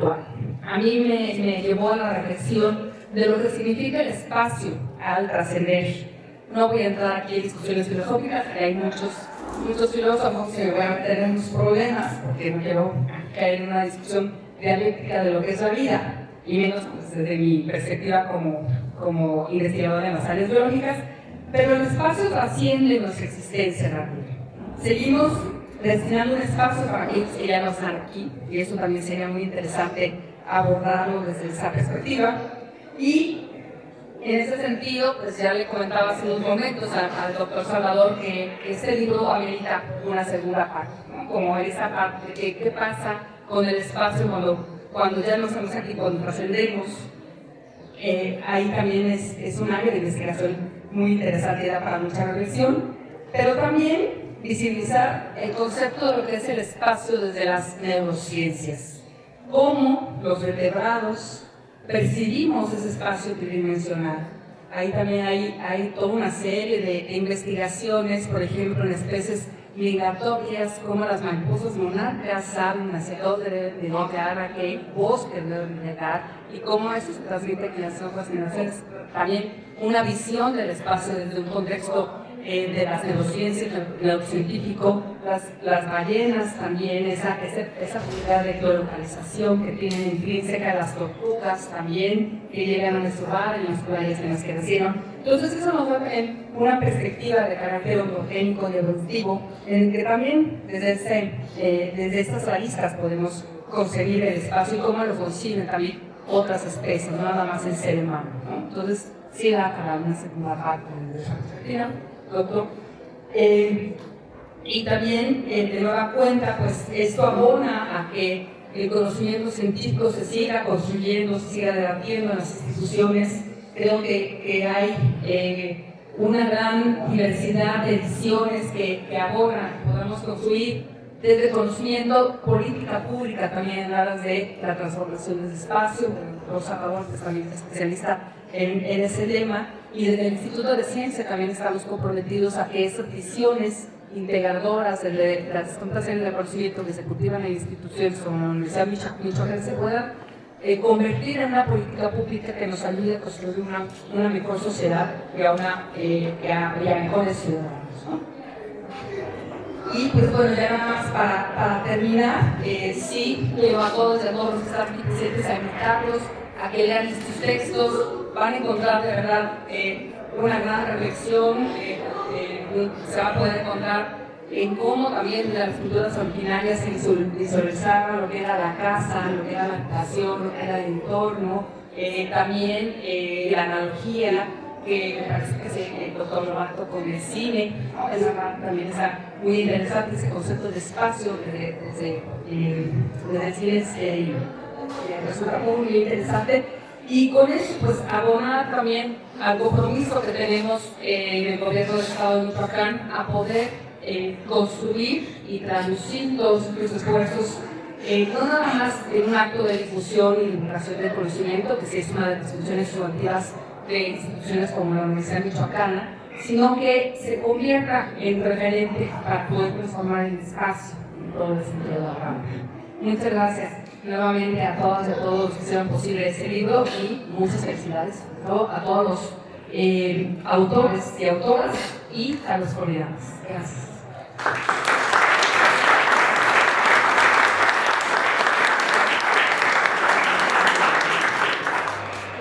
actual. A mí me llevó a la reflexión de lo que significa el espacio al trascender. No voy a entrar aquí en discusiones filosóficas, hay muchos filósofos que van a tener unos problemas, porque no quiero caer en una discusión dialéctica de lo que es la vida, y menos pues, desde mi perspectiva como investigadora en las áreas biológicas, pero el espacio trasciende nuestra existencia rápida. Seguimos destinando un espacio para aquellos que ya no están aquí, y eso también sería muy interesante abordarlo desde esa perspectiva. Y en ese sentido, pues ya le comentaba hace unos momentos al doctor Salvador que este libro amerita una segunda parte, ¿no? Como esa parte de qué pasa con el espacio cuando ya no estamos aquí, cuando trascendemos. Ahí también es un área de investigación muy interesante y da para mucha reflexión, pero también visibilizar el concepto de lo que es el espacio desde las neurociencias, cómo los vertebrados percibimos ese espacio tridimensional. Ahí también hay toda una serie de investigaciones, por ejemplo, en especies migratorias, como las mariposas monarcas saben hacia dónde deben de llegar, a qué bosque deben llegar, y cómo eso se transmite a las otras generaciones. También una visión del espacio desde un contexto de las neurociencias, neurocientífico, las ballenas también, esa posibilidad de geolocalización que tienen intrínseca, las tortugas también, que llegan a nuestro bar en las playas en las que nacieron. Entonces eso nos da en una perspectiva de carácter ontogénico y evolutivo, en el que también desde estas aristas podemos concebir el espacio y cómo lo conciben también otras especies, no nada más el ser humano, ¿no? Entonces sí da para una segunda parte de esa perspectiva. Doctor. Y también, de nueva cuenta, pues esto abona a que el conocimiento científico se siga construyendo, se siga debatiendo en las instituciones. Creo que hay una gran diversidad de visiones que abonan que podamos construir desde conocimiento, política pública también en aras de la transformación del espacio. Rosa Pavón, que también es especialista en ese tema, y desde el Instituto de Ciencia también estamos comprometidos a que esas visiones integradoras de las distintas áreas de conocimiento que se cultivan en instituciones como la Universidad Michoacán se puedan convertir en una política pública que nos ayude a construir una mejor sociedad y a mejores ciudadanos, ¿no? Y pues bueno, ya nada más para terminar, sí, quiero a todos y a todos los que están aquí presentes a invitarlos a que lean estos textos. Van a encontrar de verdad una gran reflexión, se va a poder encontrar en cómo también las culturas originarias se visualizaban lo que era la casa, lo que era la habitación, lo que era el entorno, también la analogía que me parece que el doctor lo tocó con el cine, también está muy interesante ese concepto de espacio desde el cine resulta muy interesante. Y con eso, pues, abonar también al compromiso que tenemos en el gobierno del Estado de Michoacán a poder construir y traducir todos estos esfuerzos, no nada más en un acto de difusión y divulgación del conocimiento, que sí es una de las funciones sustantivas de instituciones como la Universidad Michoacana, sino que se convierta en referente para poder transformar el espacio en todo el sentido de la palabra. Muchas gracias nuevamente a todas y a todos los que hicieron posible este libro, y muchas felicidades a todos los autores y autoras y a los coordinadores. Gracias.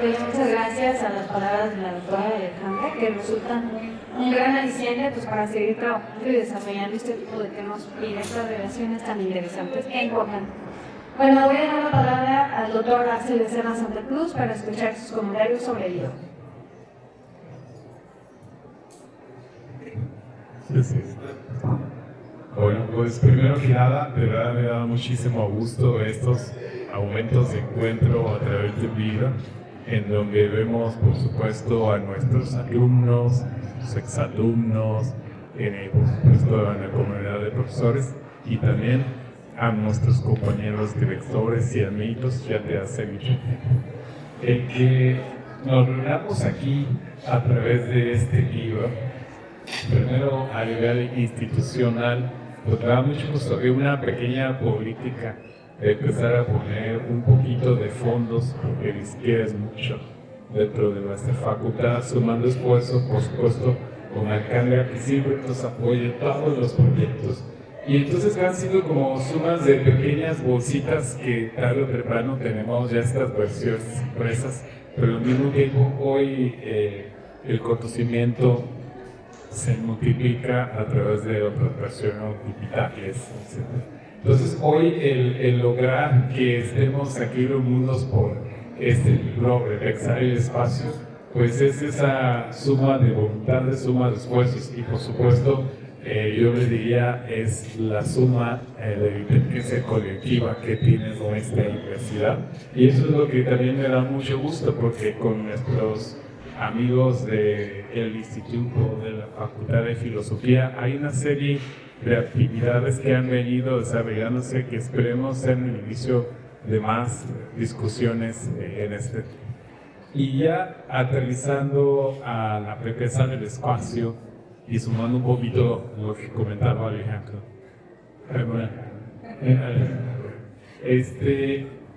Pues muchas gracias a las palabras de la doctora Alejandra, que resultan un gran aliciente pues, para seguir trabajando y desarrollando este tipo de temas y de estas relaciones tan interesantes e importantes. Bueno, voy a dar la palabra al doctor Axel Becerra Santa Cruz para escuchar sus comentarios sobre el libro. Sí. Bueno, pues primero que nada, de verdad me da muchísimo gusto estos momentos de encuentro a través del libro, en donde vemos, por supuesto, a nuestros alumnos, sus exalumnos, por supuesto, a la comunidad de profesores y también a nuestros compañeros directores y amigos ya de hace mucho tiempo. El que nos reunamos aquí a través de este libro, primero a nivel institucional, pues me da mucho gusto que una pequeña política de empezar a poner un poquito fondos, porque ni siquiera es mucho dentro de nuestra facultad, sumando esfuerzos, por supuesto, con Alcántara, que siempre nos apoya en todos los proyectos. Y entonces han sido como sumas de pequeñas bolsitas que tarde o temprano tenemos ya estas versiones impresas, pero al mismo tiempo hoy el conocimiento se multiplica a través de otras versiones digitales, etc. Entonces hoy el lograr que estemos aquí reunidos por este libro, Repensar el Espacio, pues es esa suma de voluntades, suma de esfuerzos y por supuesto yo le diría es la suma de inteligencia colectiva que tiene nuestra universidad, y eso es lo que también me da mucho gusto, porque con nuestros amigos del Instituto de la Facultad de Filosofía hay una serie de actividades que han venido desarrollándose que esperemos sean el inicio de más discusiones en este tema. Y ya aterrizando a la Repensar el Espacio y sumando un poquito lo que comentaba Alejandro,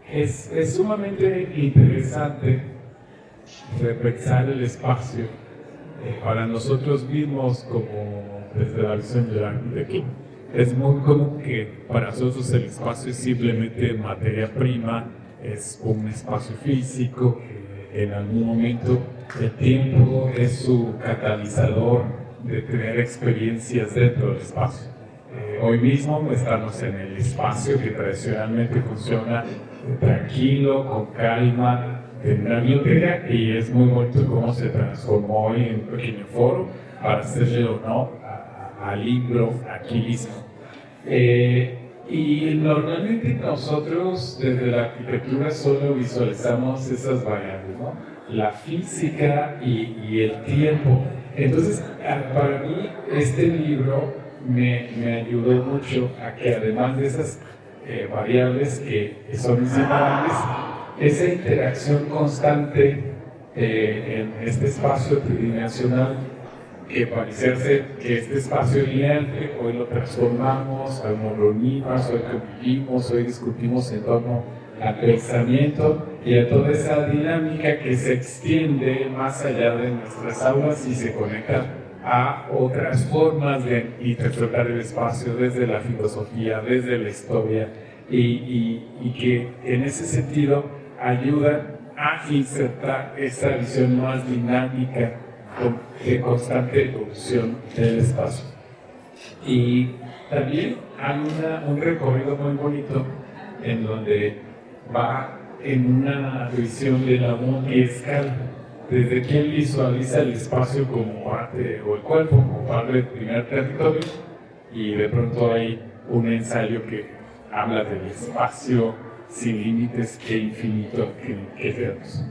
es sumamente interesante repensar el espacio para nosotros mismos como desde la visión de aquí. Es muy común que para nosotros el espacio es simplemente materia prima, es un espacio físico, en algún momento el tiempo es su catalizador de tener experiencias dentro del espacio. Hoy mismo estamos en el espacio que tradicionalmente funciona tranquilo, con calma, en una biblioteca, y es muy bonito cómo se transformó hoy en un pequeño foro para hacerle honor al libro aquí mismo. Y normalmente nosotros desde la arquitectura solo visualizamos esas variables, ¿no? La física y el tiempo. Entonces, para mí este libro me ayudó mucho a que además de esas variables que son inseparables, esa interacción constante en este espacio tridimensional, que pareciera ser que este espacio lineal hoy lo transformamos, hoy nos reunimos, hoy convivimos, hoy discutimos en torno al pensamiento y a toda esa dinámica que se extiende más allá de nuestras aulas y se conecta a otras formas de interpretar el espacio desde la filosofía, desde la historia, y que en ese sentido ayuda a insertar esa visión más dinámica de constante evolución del espacio. Y también hay un recorrido muy bonito en donde va en una visión de la multiescala, desde quien visualiza el espacio como parte, o el cuerpo como parte del primer territorio, y de pronto hay un ensayo que habla del espacio sin límites e infinito que tenemos.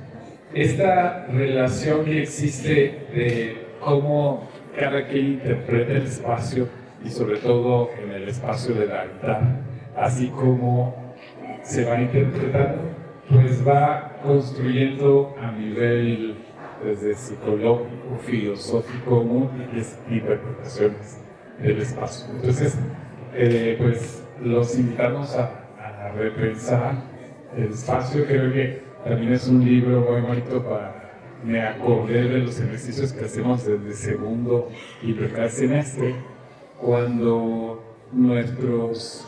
Esta relación que existe de cómo cada quien interpreta el espacio, y sobre todo en el espacio de la guitarra, así como se va interpretando, pues va construyendo a nivel desde psicológico, filosófico, múltiples interpretaciones del espacio. Entonces, pues los invitamos a repensar el espacio. Creo que también es un libro muy bonito me acordé de los ejercicios que hacemos desde segundo y primer semestre, cuando nuestros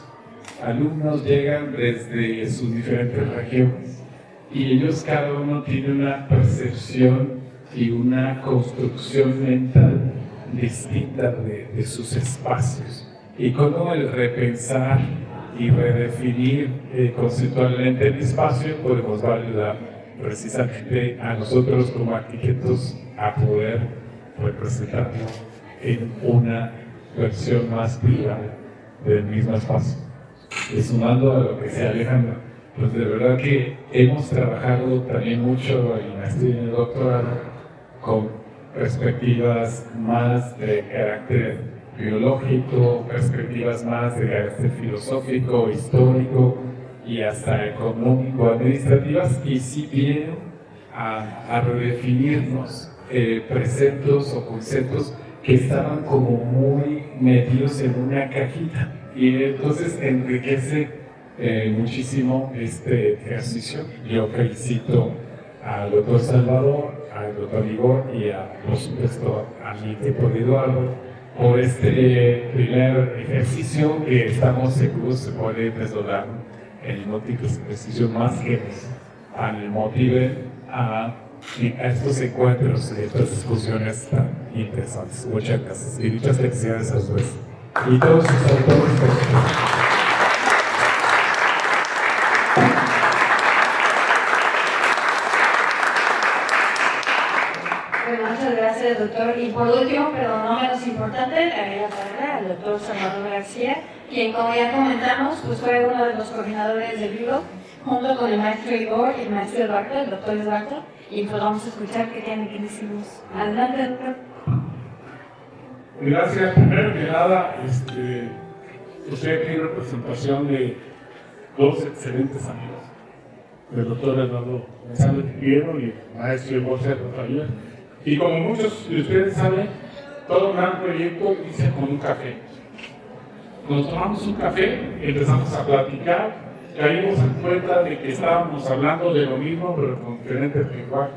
alumnos llegan desde sus diferentes regiones y ellos cada uno tiene una percepción y una construcción mental distinta de sus espacios, y cómo el repensar y redefinir conceptualmente el espacio podemos validar precisamente a nosotros como arquitectos a poder representarlo en una versión más privada del mismo espacio. Y sumando a lo que se Alejandro, pues de verdad que hemos trabajado también mucho en la maestría y en el doctorado con perspectivas más de carácter biológico, perspectivas más de carácter filosófico, histórico y hasta económico, administrativas, y sí vienen a redefinirnos preceptos o conceptos que estaban como muy metidos en una cajita, y entonces enriquece muchísimo este ejercicio. Yo felicito al doctor Salvador, al doctor Igor y por supuesto a mi equipo de Eduardo por este primer ejercicio que estamos seguros se puede desdoblar en múltiples ejercicios más que nos motiven a estos encuentros y estas discusiones tan interesantes. Muchas gracias y muchas felicidades a ustedes y todos sus autores. Muchas gracias, doctor. Y por último, pero no menos importante, le doy la palabra al doctor Salvador García, quien, como ya comentamos, pues fue uno de los coordinadores del libro, junto con el maestro Igor y el maestro Eduardo, el doctor Eduardo, y pues vamos a escuchar qué tiene que decirnos. Adelante, doctor. Gracias. Primero que nada, estoy aquí en representación de dos excelentes amigos, el doctor Eduardo González Piero y el maestro Igor Rafael. Y como muchos de ustedes saben, todo gran proyecto inicia con un café. Nos tomamos un café, empezamos a platicar, caímos en cuenta de que estábamos hablando de lo mismo, pero con diferentes lenguajes,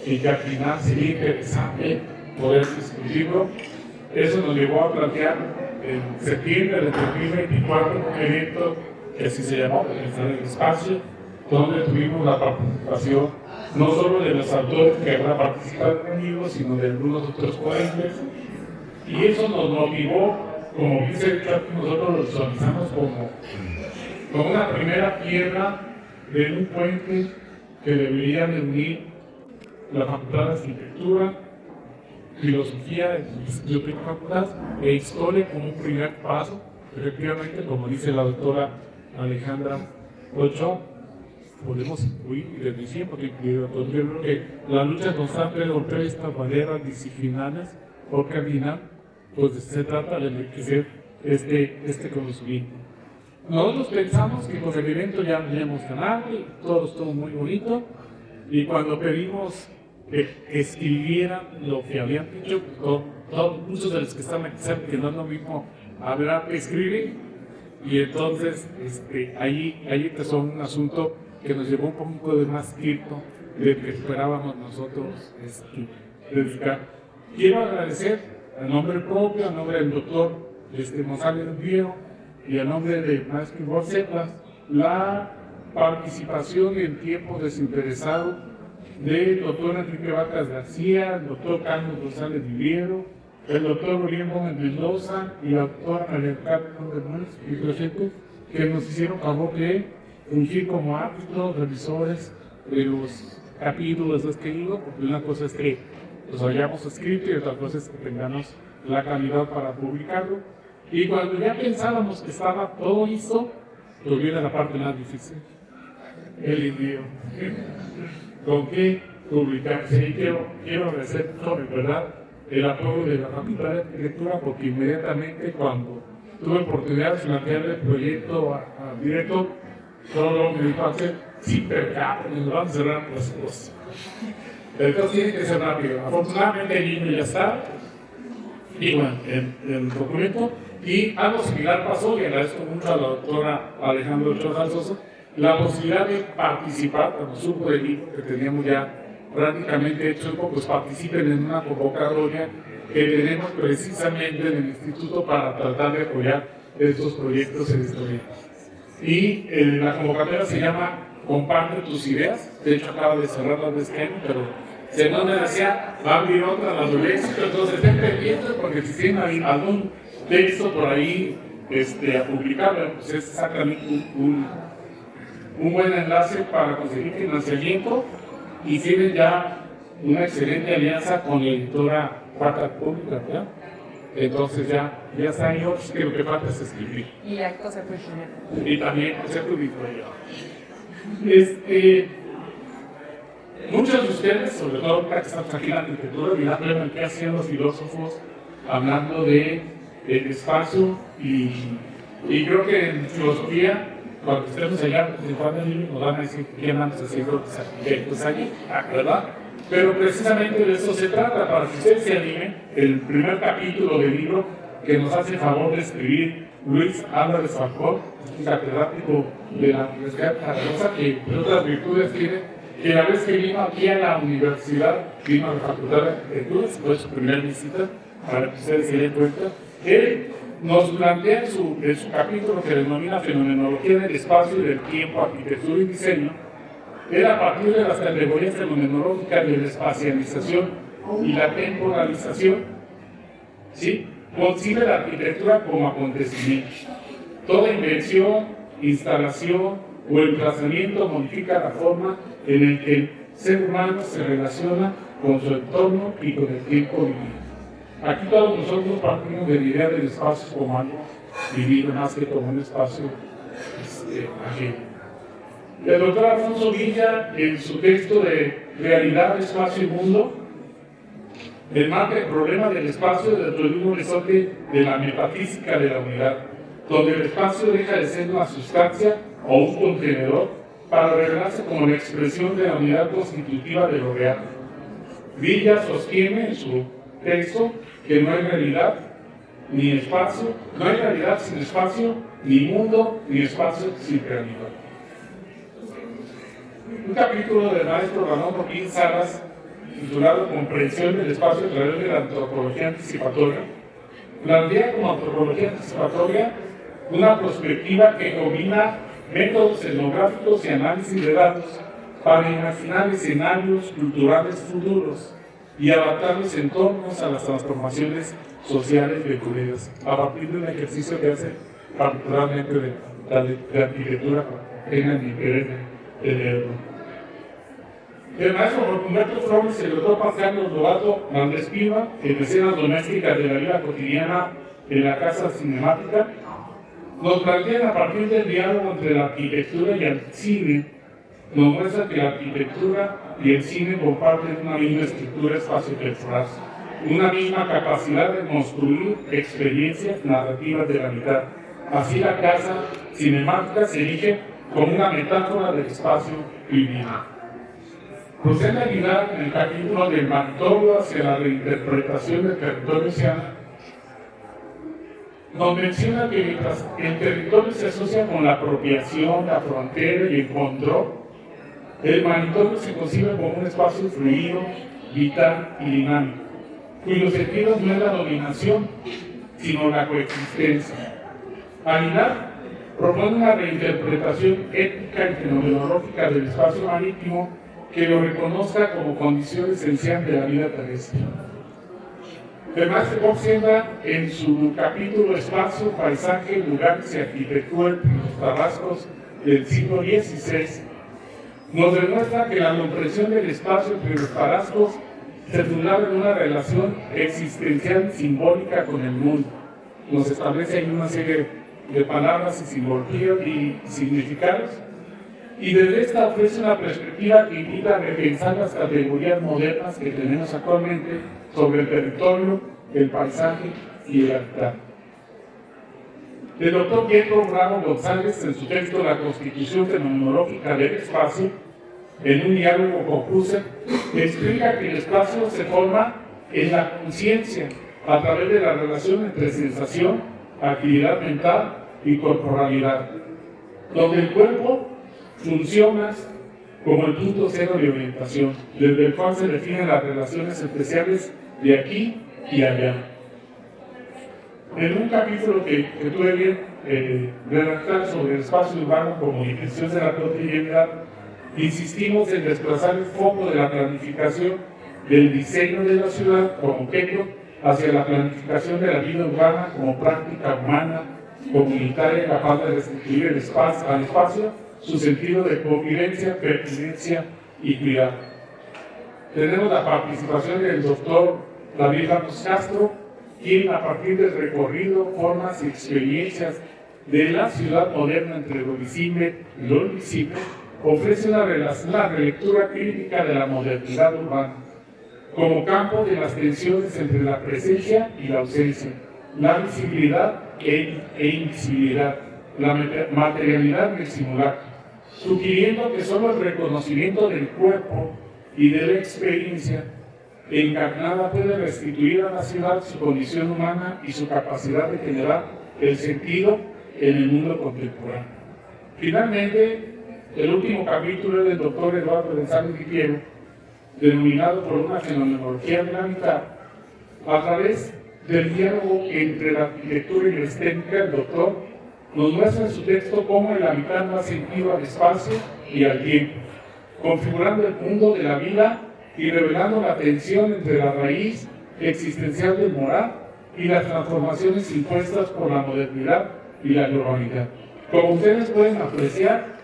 y que al final sería interesante poder discutirlo. Eso nos llevó a plantear en septiembre del 2024 un evento que así se llamó, el espacio, donde tuvimos la participación no solo de los autores que habrá participado en el libro, sino de algunos otros ponentes. Y eso nos motivó, como dice nosotros lo visualizamos como una primera piedra de un puente que debería de unir la Facultad de Arquitectura, Filosofía de Facultad e Historia como un primer paso. Efectivamente, como dice la doctora Alejandra Ochoa, podemos incluir desde siempre, yo creo que la lucha constante de romper estas barreras disciplinares, porque al final pues se trata de enriquecer este conocimiento. Nosotros pensamos que con el evento ya habíamos ganado y todo estuvo muy bonito, y cuando pedimos que escribieran lo que habían dicho, muchos de los que están aquí saben que no es lo mismo hablar que escribir, y entonces ahí empezó un asunto que nos llevó un poco de más tiempo de que esperábamos nosotros dedicar. Quiero agradecer a nombre propio, a nombre del doctor González Piero y a nombre de maestro Igor Zetlas, la participación y el tiempo desinteresado del doctor Enrique Vargas García, el doctor Carlos González Viviero, el doctor Orión Gómez Mendoza y la doctora María Carmen Hernández y presentes, que nos hicieron favor de fungir como árbitros, revisores de los capítulos de este libro, porque una cosa es que los hayamos escrito y otra cosa es que tengamos la calidad para publicarlo. Y cuando ya pensábamos que estaba todo listo, pues viene la parte más difícil, el envío. ¿Con qué publicarse? Y quiero agradecer sobre verdad el apoyo de la Facultad de Arquitectura, porque inmediatamente cuando tuve oportunidad de plantear el proyecto al director, solo me dijo hacer, sí, pero ya, nos van a cerrar las cosas. Entonces tiene que ser rápido. Afortunadamente el libro ya está, y bueno, el documento, y algo similar pasó, y agradezco mucho a la doctora Alejandra Ochoa Sosa, la posibilidad de participar, cuando supo del libro que teníamos ya prácticamente hecho, pues participen en una convocatoria que tenemos precisamente en el instituto para tratar de apoyar estos proyectos en historia. Y la convocatoria se llama Comparte tus ideas. De hecho acaba de cerrar la de este año, pero según me decía, va a abrir otra la de éxito. Entonces estén pendientes, porque si tienen algún texto por ahí a publicar, pues es exactamente un buen enlace para conseguir financiamiento, y tienen ya una excelente alianza con la editora Cuarta Pública, ¿verdad? Entonces ya está ahí, que lo que falta es escribir. Y actos de publicidad. Y también ser publicitario. Muchos de ustedes, sobre todo que estamos aquí en la arquitectura, dirán qué hacían los filósofos hablando de espacio, y creo que en filosofía, cuando estemos allá presentando el libro, nos van a decir qué andamos haciendo los arquitectos allí, ¿verdad? Pero precisamente de eso se trata, para que ustedes se animen. El primer capítulo del libro, que nos hace el favor de escribir Luis Álvarez Falcón, un catedrático de la Universidad de Zaragoza, que entre otras virtudes tiene, que la vez que vino aquí a la universidad, vino a la Facultad de Arquitectura, fue su primera visita, para que ustedes se den cuenta. Él nos plantea en su capítulo que denomina Fenomenología del Espacio y del Tiempo, Arquitectura y Diseño, él a partir de las categorías fenomenológicas de la espacialización y la temporalización, ¿sí?, concibe la arquitectura como acontecimiento. Toda invención, instalación o emplazamiento modifica la forma en la que el ser humano se relaciona con su entorno y con el tiempo vivido. Aquí todos nosotros partimos de la idea del espacio como algo vivido más que como un espacio ajeno. El doctor Alfonso Villa, en su texto de Realidad, Espacio y Mundo, enmarca el problema del espacio dentro de un horizonte de la metafísica de la unidad, donde el espacio deja de ser una sustancia o un contenedor para revelarse como la expresión de la unidad constitutiva de lo real. Villa sostiene en su texto que no hay realidad ni espacio, no hay realidad sin espacio, ni mundo ni espacio sin realidad. Un capítulo del maestro Ramón Joaquín Salas, titulado Comprensión del espacio a través de la antropología anticipatoria, plantea como antropología anticipatoria una perspectiva que combina métodos etnográficos y análisis de datos para imaginar escenarios culturales futuros y adaptar los entornos a las transformaciones sociales venideras, a partir de un ejercicio que hace particularmente de arquitectura, tengan interés de leerlo. El maestro Humberto Flores, el doctor Pascal Lobato Mandespiva, en escenas domésticas de la vida cotidiana en la casa cinemática, nos plantean a partir del diálogo entre la arquitectura y el cine, nos muestra que la arquitectura y el cine comparten una misma estructura espacio-temporal, una misma capacidad de construir experiencias narrativas de la mitad. Así la casa cinemática se erige como una metáfora del espacio vivido. Procede Aguilar, en el capítulo del Manitoba hacia la reinterpretación del territorio oceano, nos menciona que mientras el territorio se asocia con la apropiación, la frontera y el control, el Manitoba se concibe como un espacio fluido, vital y dinámico, cuyo sentido no es la dominación, sino la coexistencia. Aguilar propone una reinterpretación ética y fenomenológica del espacio marítimo que lo reconozca como condición esencial de la vida terrestre. Además, se observa en su capítulo Espacio, Paisaje, Lugares y Arquitectura entre los Tarascos del siglo XVI, nos demuestra que la comprensión del espacio entre los Tarascos se fundaba en una relación existencial simbólica con el mundo. Nos establece ahí una serie de palabras y simbologías y significados, y desde esta ofrece una perspectiva que invita a repensar las categorías modernas que tenemos actualmente sobre el territorio, el paisaje y el hábitat. El doctor Pietro Bravo González, en su texto La Constitución Fenomenológica del Espacio, en un diálogo con Husserl, explica que el espacio se forma en la conciencia a través de la relación entre sensación, actividad mental y corporalidad, donde el cuerpo funciona como el punto cero de orientación, desde el cual se definen las relaciones especiales de aquí y allá. En un capítulo que tuve bien redactar sobre el espacio urbano como dimensión de la cotidianidad, insistimos en desplazar el foco de la planificación del diseño de la ciudad como objeto hacia la planificación de la vida urbana como práctica humana, comunitaria, capaz de restituir al espacio su sentido de convivencia, pertinencia y cuidado. Tenemos la participación del doctor David Ramos Castro, quien a partir del recorrido, formas y experiencias de la ciudad moderna entre lo visible y lo invisible, ofrece una relectura crítica de la modernidad urbana, como campo de las tensiones entre la presencia y la ausencia, la visibilidad e invisibilidad, la materialidad y el simulacro, sugiriendo que solo el reconocimiento del cuerpo y de la experiencia encarnada puede restituir a la ciudad su condición humana y su capacidad de generar el sentido en el mundo contemporáneo. Finalmente, el último capítulo es del doctor Eduardo González Guillermo, denominado por una fenomenología de la mitad, a través del diálogo entre la arquitectura y la estética. El doctor nos muestra en su texto cómo en la mitad da sentido al espacio y al tiempo, configurando el mundo de la vida y revelando la tensión entre la raíz existencial del moral y las transformaciones impuestas por la modernidad y la globalidad. Como ustedes pueden apreciar,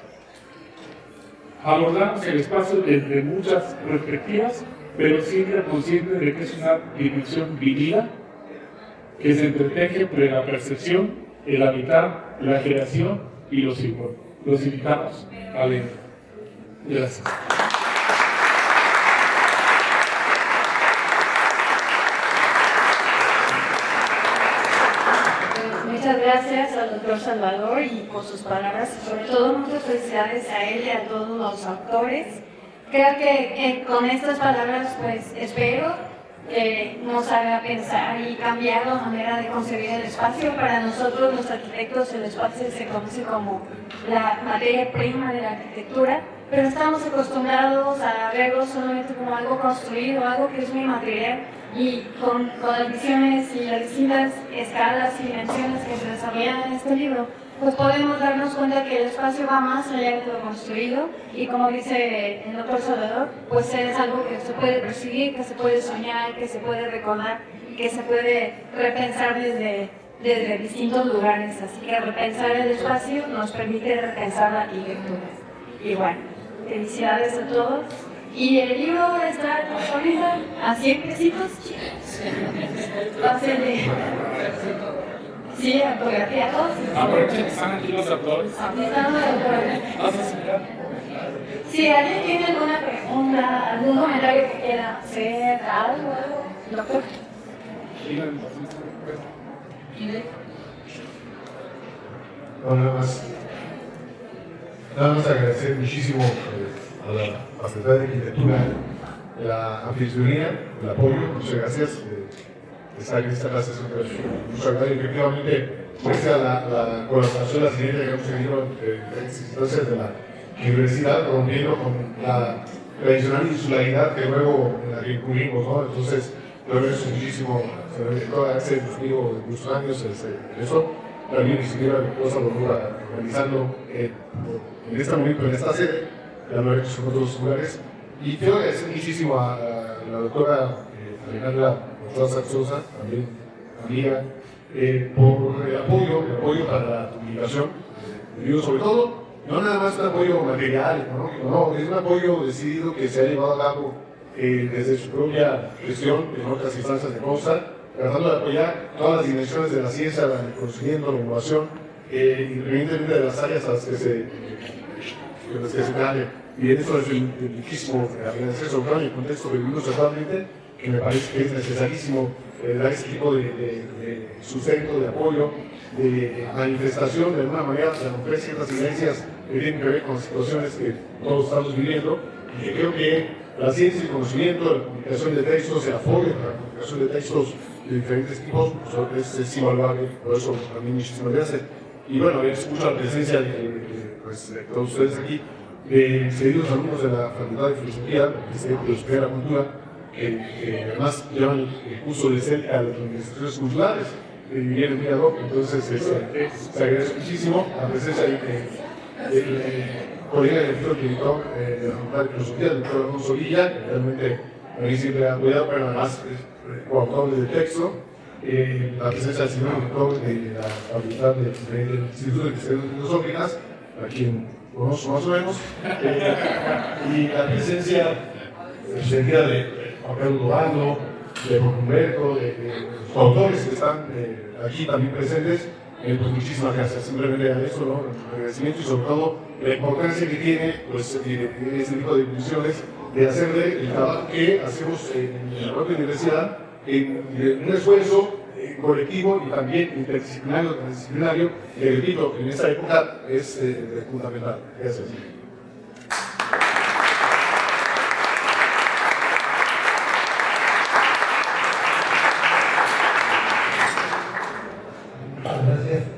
abordamos el espacio desde muchas perspectivas, pero siempre conscientes de que es una dimensión vivida que se entreteje entre la percepción, el habitar, la creación y los símbolos. Los invitamos a leer. Gracias. Muchas gracias al doctor Salvador y por sus palabras, sobre todo muchas felicidades a él y a todos los autores. Creo que con estas palabras pues espero que nos haga pensar y cambiar la manera de concebir el espacio. Para nosotros los arquitectos el espacio se conoce como la materia prima de la arquitectura, pero estamos acostumbrados a verlo solamente como algo construido, algo que es muy material, y con las visiones y las distintas escalas y dimensiones que se desarrollan en este libro, pues podemos darnos cuenta que el espacio va más allá de lo construido, y como dice el doctor Salvador, pues es algo que se puede percibir, que se puede soñar, que se puede recordar, que se puede repensar desde distintos lugares. Así que repensar el espacio nos permite repensar la arquitectura. Y bueno, felicidades a todos. Y el libro está disponible a 100 pesitos. Va a ser de... Sí, autografiados. Aprovechen que están aquí los autores. Están los autores. Si alguien tiene alguna pregunta, algún comentario que quiera hacer, algo, doctor. No, nada más agradecer muchísimo a la Facultad de Arquitectura, la anfitrionía, el apoyo. Muchas gracias. Estar en esta clase es mucho agradable. Efectivamente, muestra la colaboración, la sinergia que hemos tenido entre diferentes instancias de la universidad, rompiendo con la tradicional insularidad que luego en la que incluimos, ¿no? Entonces, lo agradezco muchísimo. Hace muchos años eso. También ni siquiera cosa lo organizando en este momento, en esta sede, ya lo he hecho en otros lugares. Y quiero agradecer muchísimo a la doctora Alejandra Sosa, también amiga, por el apoyo para la publicación del libro, sobre todo, no nada más un apoyo material, económico, no, es un apoyo decidido que se ha llevado a cabo desde su propia gestión en otras instancias de CONSA, tratando de apoyar todas las dimensiones de la ciencia, el conocimiento, la innovación, independientemente de las áreas a las que se cae. Y en eso es riquísimo agradecer, sobre todo en el contexto que vivimos actualmente, que me parece que es necesarísimo dar este tipo de sustento, de apoyo, de manifestación, de alguna manera, de romper ciertas iglesias que tienen que ver con situaciones que todos estamos viviendo, y que creo que la ciencia y el conocimiento, la publicación de textos, el apoyo para la publicación de textos de diferentes tipos, pues, es invaluable. Por eso también muchísimas gracias. Y bueno, escucho la presencia de todos ustedes aquí, de seguidos alumnos de la Facultad de Filosofía, de Filosofía de la Cultura, que además llevan el curso de cerca a las organizaciones culturales, que vienen muy ad hoc. Entonces, se agradece muchísimo la presencia del colega del director de la Facultad de Filosofía, el doctor Alfonso Villa, que realmente a mí siempre ha cuidado, pero además es coautor del texto. La presencia del señor director de la Facultad del Instituto de Investigaciones Filosóficas, a quien conozco más o menos, y la presencia seguida de Juan Carlos Dorando, de Juan Humberto, de los autores que están aquí también presentes. Pues muchísimas gracias, simplemente a eso, ¿no? El agradecimiento y sobre todo la importancia que tiene pues, este tipo de instituciones de hacerle el trabajo que hacemos en la propia universidad, en un esfuerzo colectivo y también interdisciplinario, transdisciplinario, que repito, en esta época es fundamental. Gracias. Gracias.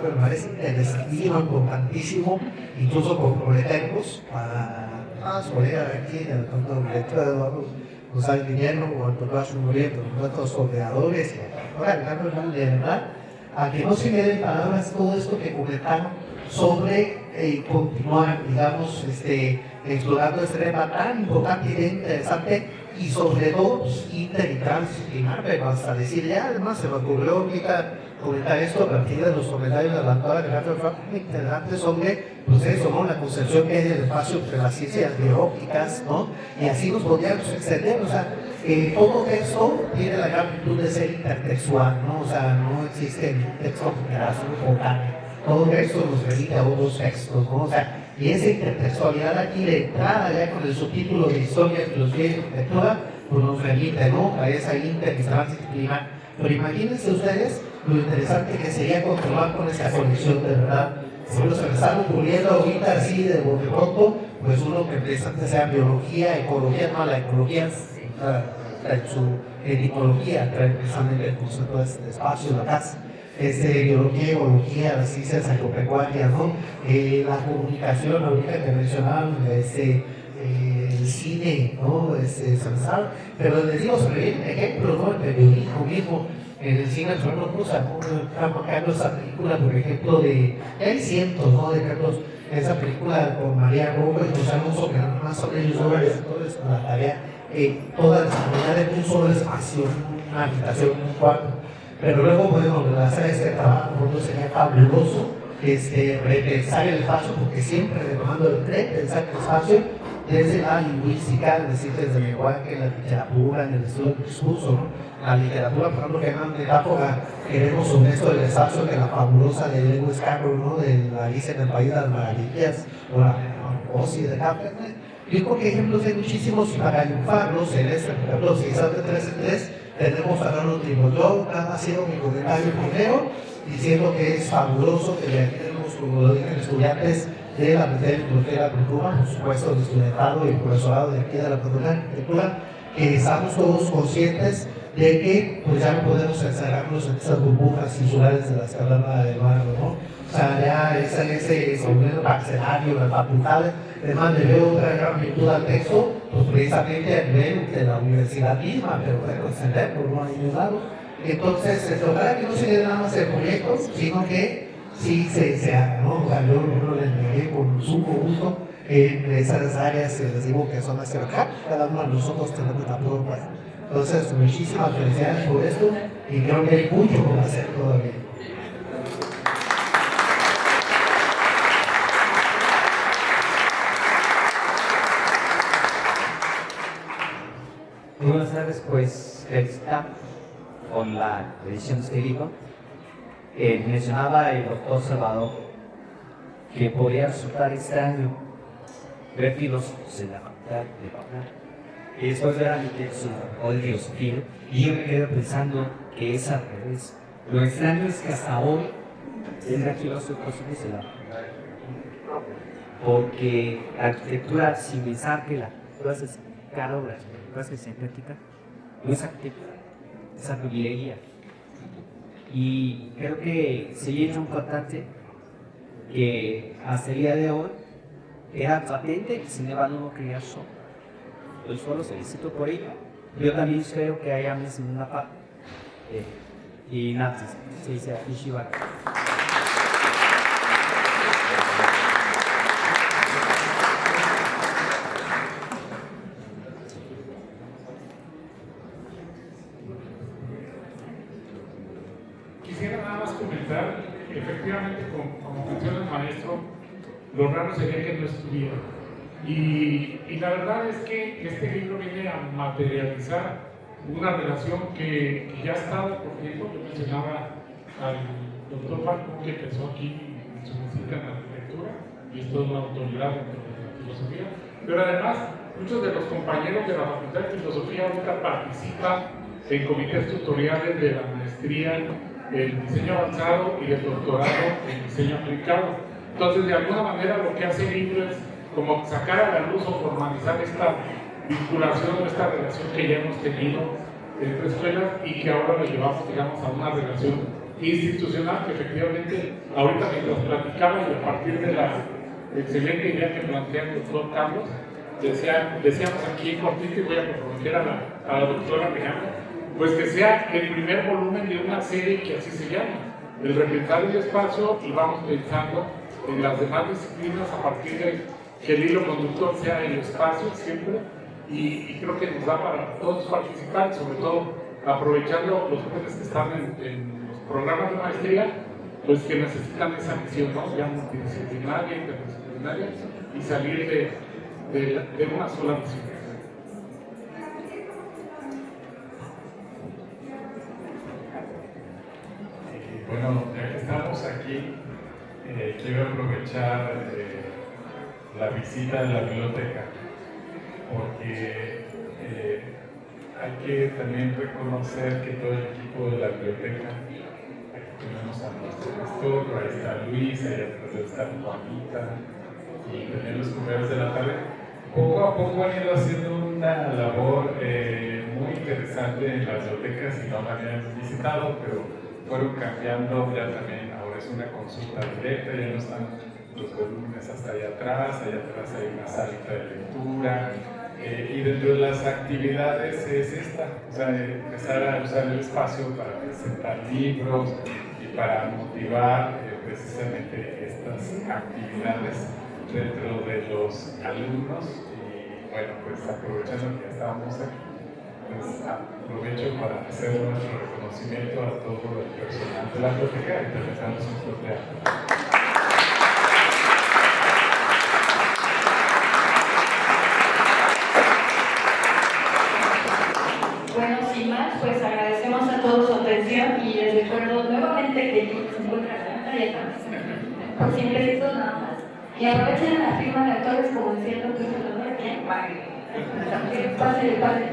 que me parece interesantísimo, importantísimo, incluso comprometernos a su colega de aquí, el doctor Eduardo González Guillermo o el doctor Asun Muriel, nuestros coordinadores, ahora Ricardo Hernández, de verdad, a que no se queden palabras todo esto que comentaron sobre continuar, digamos, explorando este tema tan importante y tan interesante y sobre todo interdisciplinar, pero hasta decir ya, además se me ocurrió ahorita comentar esto a partir de los comentarios de la doctora Gerardo Rafa, muy interesante sobre pues eso, ¿no? La concepción que hay del espacio entre las ciencias biológicas, ¿no? Y así nos podríamos extender, o sea, todo texto tiene la gran virtud de ser intertextual, ¿no? O sea, no existe un texto que era solo todo texto nos remite a otros textos, ¿no? O sea, y esa intertextualidad aquí de entrada ya con el subtítulo de Historia, Filosofía y Arquitectura, pues nos remite, ¿no? A esa interdisciplinar. Pero imagínense ustedes lo interesante que sería continuar con esta conexión, de verdad. Si nos están ocurriendo ahorita así de bote pronto, pues uno que interesante sea biología, ecología, no, la ecología en su etimología trae precisamente el concepto de espacio, la casa. Biología, ecología, las ciencias agropecuarias, ¿no? La comunicación, ahorita que mencionaban, el cine, ¿no? Censal, pero les digo sobre ejemplos, ¿no? El periodismo mismo, en el cine, por ejemplo, Carlos, esa película, por ejemplo, hay cientos, ¿no? De Carlos, esa película con María Gómez, José Alonso, que más o menos con la tarea, toda la comunidad en un solo espacio, una habitación, un cuarto. Pero luego podemos hacer este trabajo, sería fabuloso, repensar el espacio, porque siempre retomando el repensar el espacio desde la lingüística, es decir, desde el lenguaje, la literatura, en el estudio del discurso, ¿no? La literatura, por ejemplo, que en una metáfora queremos sobre esto del espacio, que la fabulosa de Lewis Carroll, ¿no? De la Alicia en el País de las Maravillas, o la Metamorfosis de Kafka. Yo creo que ejemplos hay muchísimos, y para triunfarlos, en este, por ejemplo, si sale de 3 en 3, tenemos a Carlos Tribos. Yo ha sido mi comentario primero, diciendo que es fabuloso que le tenemos, como lo dicen estudiantes de la Universidad de Filosofía y la Cultura, por supuesto, el estudiantado y el profesorado de aquí de la Facultad de Arquitectura, que estamos todos conscientes de que pues ya no podemos encerrarnos en esas burbujas insulares de las que hablaba Eduardo, ¿no? O sea, ya ese sombrero carcelario, las facultades, además le veo otra gran virtud al texto, pues precisamente a nivel de la universidad misma, pero para extenderlo, no hay un lado. Entonces, ojalá que no se quede nada más el proyecto, sino que sí se haga, ¿no? O sea, yo les envié con sumo gusto en esas áreas, les digo que son las que acá, cada uno de nosotros tenemos la prueba. Entonces, muchísimas felicidades por esto y creo que hay mucho por hacer todavía. Buenas tardes, pues felicitar con la edición de este libro. Mencionaba el doctor Salvador que podría resultar extraño ver filósofos en la facultad de Paula y después ver a mi texto o de filosofía, y yo me quedo pensando que es al revés. Lo extraño es que hasta hoy tendrá filósofos en la facultad, porque la arquitectura, sin pensar que la arquitectura se significa obras, que se práctica, no es arquitectura, es arquitectura. Y creo que sería importante que hasta el día de hoy era patente que sin embargo no quería solo. Yo solo solicito por ello. Yo también espero que haya más en una parte. Y nada, se dice Ishiba. Quisiera nada más comentar, efectivamente, como menciona el maestro, lo raro sería que no estuviera. Y la verdad es que este libro viene a materializar una relación que ya ha estado por tiempo. Yo mencionaba al doctor Falcón, que empezó aquí en su visita en la arquitectura, y es toda una autoridad dentro de la filosofía, pero además muchos de los compañeros de la Facultad de Filosofía ahorita participan en comités tutoriales de la maestría del diseño avanzado y del doctorado en diseño aplicado. Entonces, de alguna manera, lo que hace el libro es como sacar a la luz o formalizar esta vinculación o esta relación que ya hemos tenido entre escuelas y que ahora lo llevamos, digamos, a una relación institucional que efectivamente, ahorita mientras platicaba y a partir de la excelente idea que plantea el doctor Carlos, decíamos aquí cortito y voy a comprometer a la doctora Alejandra, pues que sea el primer volumen de una serie que así se llama, el repensar el espacio, y vamos pensando en las demás disciplinas a partir de que el hilo conductor sea el espacio siempre, y creo que nos da para todos participar, sobre todo aprovechando los jóvenes que están en los programas de maestría, pues que necesitan esa visión, ¿no? Ya multidisciplinaria, interdisciplinaria, y salir de una sola visión. Bueno, ya que estamos aquí, quiero aprovechar la visita de la biblioteca, porque hay que también reconocer que todo el equipo de la biblioteca, aquí tenemos a nuestro gestor, ahí está Luis, ahí atrás está Juanita, y también los compañeros de la tarde, poco a poco han ido haciendo una labor muy interesante en las bibliotecas, y no la habían visitado, pero fueron cambiando, ya también ahora es una consulta directa, ya no están los volúmenes hasta allá atrás hay una salita de lectura, y dentro de las actividades es esta, o sea, empezar a usar el espacio para presentar libros y para motivar precisamente estas actividades dentro de los alumnos. Y bueno, pues aprovechando que estábamos aquí, pues aprovecho para hacer nuestro reconocimiento a todo el personal de la biblioteca y también a nosotros de Bueno, sin más, pues agradecemos a todos su atención y les recuerdo nuevamente que se encuentra ahí atrás, por simplecitos nada más. Y aprovechen la firma de autores como diciendo que es el autor, que pase.